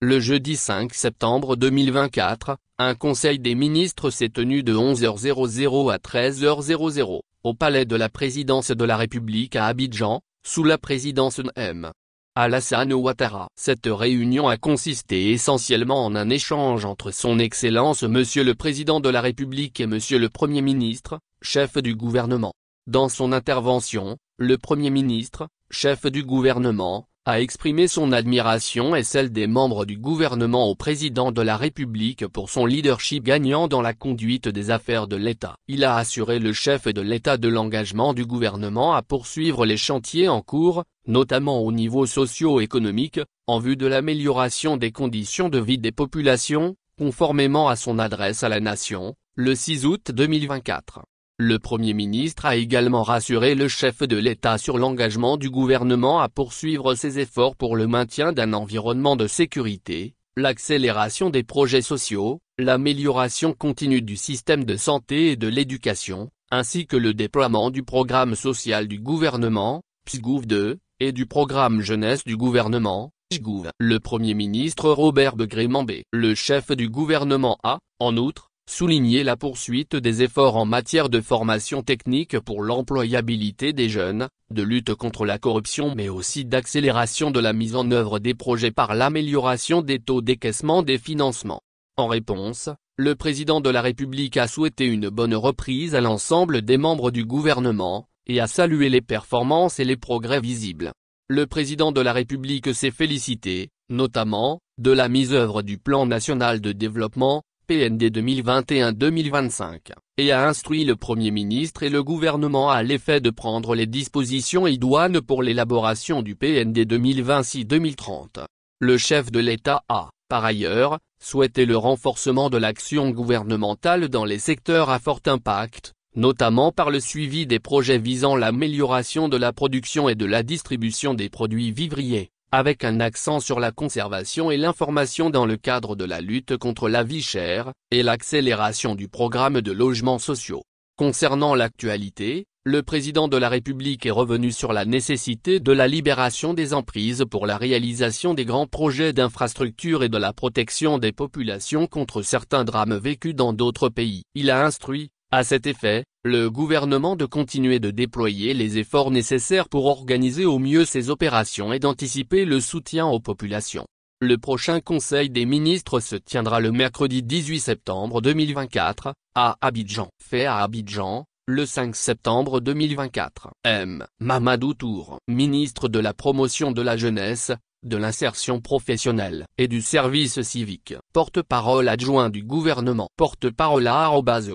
Le jeudi 5 septembre 2024, un conseil des ministres s'est tenu de 11h00 à 13h00, au palais de la présidence de la République à Abidjan, sous la présidence de M. Alassane Ouattara. Cette réunion a consisté essentiellement en un échange entre son Excellence Monsieur le Président de la République et Monsieur le Premier ministre, chef du gouvernement. Dans son intervention, le Premier ministre, chef du gouvernement, a exprimé son admiration et celle des membres du gouvernement au président de la République pour son leadership gagnant dans la conduite des affaires de l'État. Il a assuré le chef de l'État de l'engagement du gouvernement à poursuivre les chantiers en cours, notamment au niveau socio-économique, en vue de l'amélioration des conditions de vie des populations, conformément à son adresse à la nation, le 6 août 2024. Le Premier ministre a également rassuré le chef de l'État sur l'engagement du gouvernement à poursuivre ses efforts pour le maintien d'un environnement de sécurité, l'accélération des projets sociaux, l'amélioration continue du système de santé et de l'éducation, ainsi que le déploiement du programme social du gouvernement, PSGouv 2, et du programme jeunesse du gouvernement, JGouv. Le Premier ministre Robert Begré-Mambé, le chef du gouvernement a, en outre, souligner la poursuite des efforts en matière de formation technique pour l'employabilité des jeunes, de lutte contre la corruption mais aussi d'accélération de la mise en œuvre des projets par l'amélioration des taux d'écaissement des financements. En réponse, le président de la République a souhaité une bonne reprise à l'ensemble des membres du gouvernement, et a salué les performances et les progrès visibles. Le président de la République s'est félicité, notamment, de la mise en œuvre du Plan national de développement, PND 2021-2025, et a instruit le Premier ministre et le gouvernement à l'effet de prendre les dispositions idoines pour l'élaboration du PND 2026-2030. Le chef de l'État a, par ailleurs, souhaité le renforcement de l'action gouvernementale dans les secteurs à fort impact, notamment par le suivi des projets visant l'amélioration de la production et de la distribution des produits vivriers, avec un accent sur la conservation et l'information dans le cadre de la lutte contre la vie chère, et l'accélération du programme de logements sociaux. Concernant l'actualité, le président de la République est revenu sur la nécessité de la libération des emprises pour la réalisation des grands projets d'infrastructure et de la protection des populations contre certains drames vécus dans d'autres pays. Il a instruit, à cet effet, le gouvernement de continuer de déployer les efforts nécessaires pour organiser au mieux ces opérations et d'anticiper le soutien aux populations. Le prochain Conseil des ministres se tiendra le mercredi 18 septembre 2024, à Abidjan. Fait à Abidjan, le 5 septembre 2024. M. Mamadou Tour, ministre de la Promotion de la Jeunesse, de l'Insertion professionnelle et du Service civique. Porte-parole adjoint du gouvernement. Porte-parole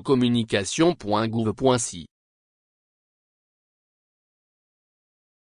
@communication.gouv.ci